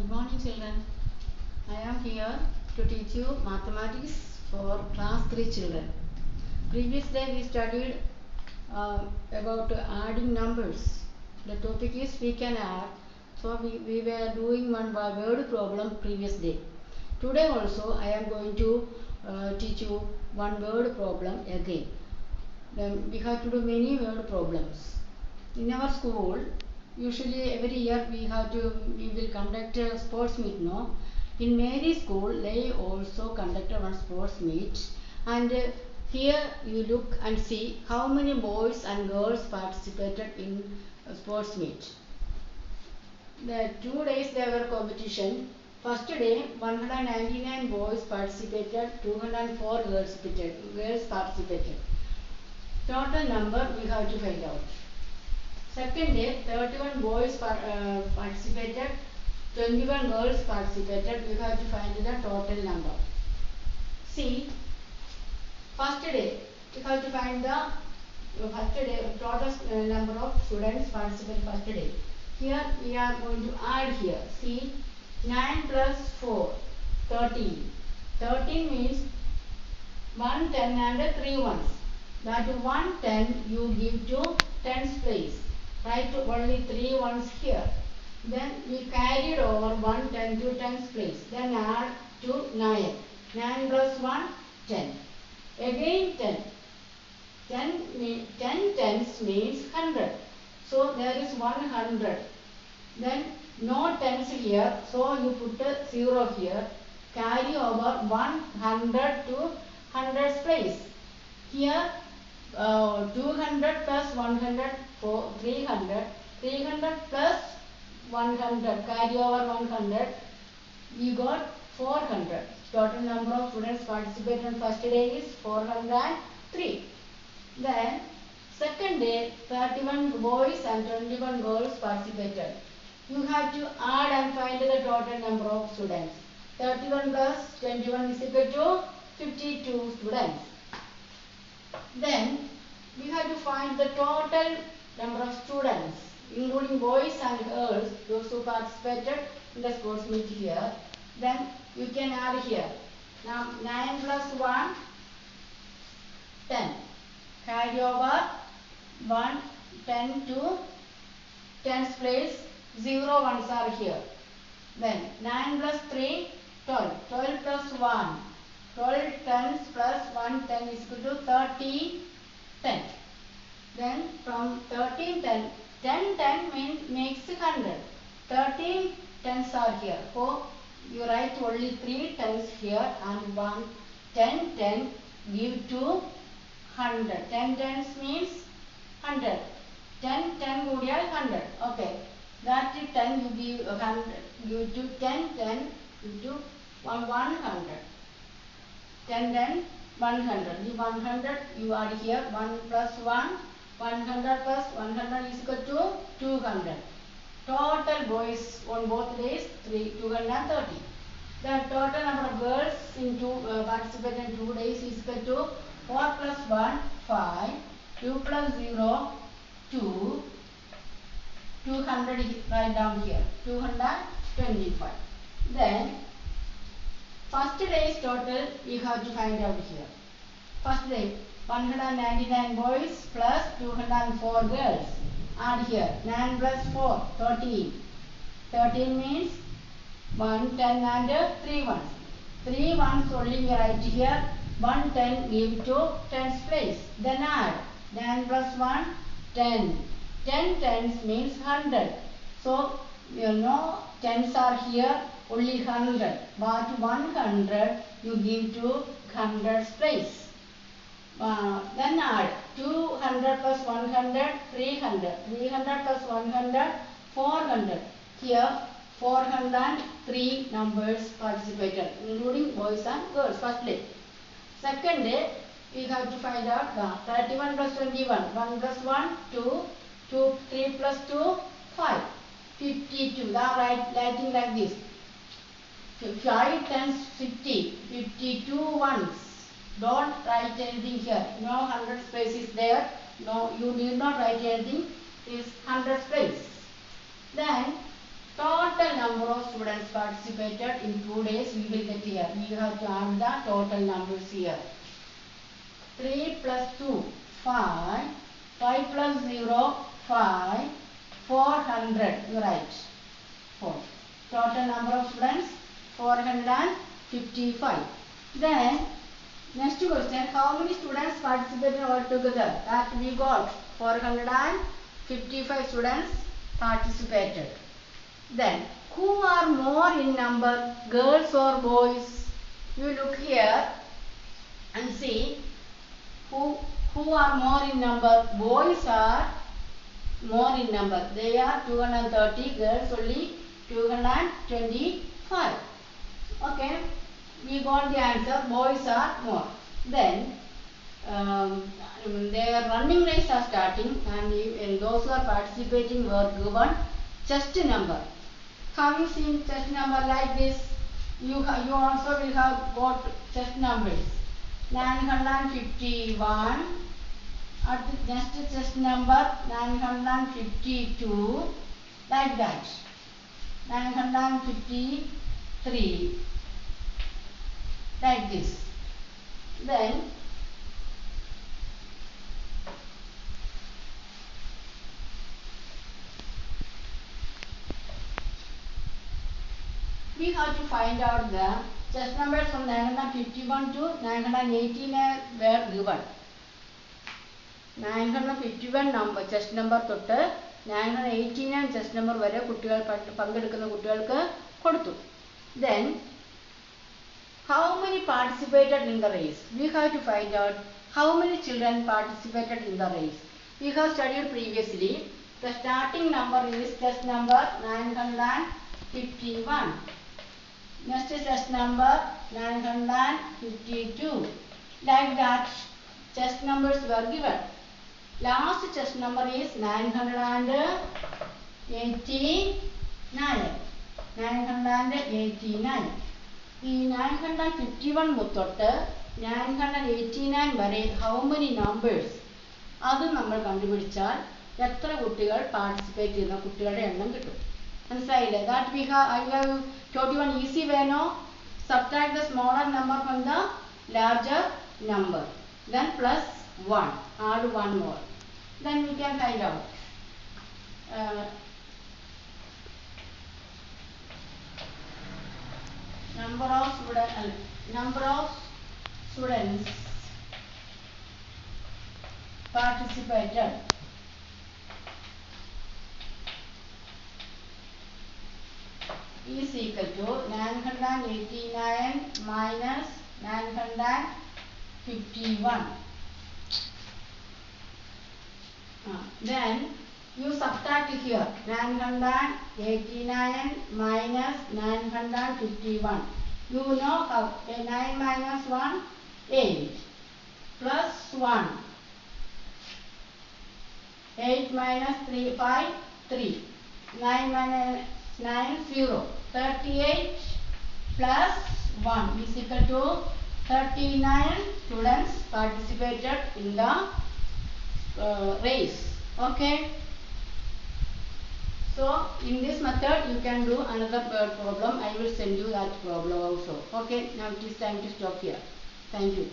Good morning, children. I am here to teach you mathematics for class 3 children. Previous day we studied about adding numbers. The topic is we can add. So we were doing one word problem previous day. Today also I am going to teach you one word problem again. Then we have to do many word problems. In our school, usually every year we will conduct a sports meet, no? In Mary school, they also conducted one sports meet, and here you look and see how many boys and girls participated in sports meet. The 2 days there were competition. First day 199 boys participated, 204 girls participated. Total number we have to find out. Second day 31 boys participated, 21 girls participated. We have to find the total number. See, first day we have to find the first day total number of students participated first day. Here we are going to add here. See, 9 plus 4, 13. 13 means 1, 10 and 3 ones. That 1, 10 you give to tens place. Write only 3 ones here. Then we carried over 1, 10 to tens place. Then add to 9. 9 plus 1, 10. Again 10. 10 tens means 100. So there is 100. Then no tens here. So you put a 0 here. Carry over 100 to hundreds place. Here 200 plus 100 for 300. 300 plus 100. Carry over 100. We got 400. Total number of students participated on first day is 403. Then second day 31 boys and 21 girls participated. You have to add and find the total number of students. 31 plus 21 is equal to 52 students. Then we have to find the total number of students, including boys and girls, those who participated in the sports meet here. Then you can add here. Now 9 plus 1, 10. Carry over 1, 10 to tens place, 0 ones are here. Then 9 plus 3, 12. 12 plus 1. 12 tens plus 1 10 is equal to 13 10. Then from 13 10, 10 10 makes 100. 13 tens are here. So you write only 3 tens here and 1 10 10 give to 100. 10 tens means 100. 10 10 goodiyal 100. Okay. That 10 you give 100. Give to 10 10 give to 100. 10 then 100. The 100 you add here 1 plus 1. 100 plus 100 is equal to 200. Total boys on both days 230. The total number of girls in participated in 2 days is equal to 4 plus 1 5. 2 plus 0 2. 200 write down here. 225. Then first day's total you have to find out here. First day 199 boys plus 204 girls. Add here 9 plus 4 13. 13 means 1 10 and 3 ones. 3 ones only we write here. 1 10 give to tens place. Then add 9 plus 1 10. 10 tens means 100. So you know tens are here. Only 100, but 100 you give to hundreds place. Then add 200 plus 100, 300. 300 plus 100, 400. Here 403 numbers participated, including boys and girls. First day. Second day, we have to find out 31 plus 21. 1 plus 1, 2. 2, 3 plus 2, 5. 52. Now writing like this. 5 tens 50, 52 ones. Don't write anything here. No 100 space is there. No, you need not write anything. It is 100 space. Then total number of students participated in 2 days we will get here. We have to add the total numbers here. 3 plus 2, 5. 5 plus 0, 5. 400, you write. 4. Total number of students, 455. Then, next question, how many students participated altogether? That we got 455 students participated. Then, who are more in number, girls or boys? You look here and see who are more in number. Boys are more in number. They are 230, girls only 225. Okay, we got the answer. Boys are more. Then their running race are starting, and those who are participating were given chest number. Have you seen chest number like this? You also will have got chest numbers. 951. At the next chest number 952, like that. 953, like this. Then we have to find out the chest numbers from 951 to 989 were given. 951 number chest number തൊട്ട് 989 chest number വരെ കുട്ടികൾ പങ്കെടുക്കുന്ന കുട്ടികൾക്ക് കൊടുത്തു. Then how many participated in the race? We have to find out how many children participated in the race. We have studied previously. The starting number is chest number 951. Next chest number 952. Like that, chest numbers were given. Last chest number is 989. 989. ഈ 951 തൊട്ട് 989 വരെ how many numbers? അത് നമ്മൾ കണ്ടുപിടിച്ചാൽ എത്ര കുട്ടികൾ participate ചെയ്യുന്ന കുട്ടികളുടെ എണ്ണം കിട്ടും. മനസ്സിലായില്ലേ? That I have taught you an easy way now. Subtract the smaller number from the larger number. Then plus 1. Add 1 more. Then we can find out. Number of students participated. Is equal to 989 minus 951. Then you subtract here 989 minus 951. You know how 9 minus 1, 8 plus 1. 8 minus 3, 5, 3. 9 minus 9, 0. 38 plus 1 is equal to 39 students participated in the race. Okay. So in this method you can do another problem. I will send you that problem also. Okay. Now it is time to stop here. Thank you.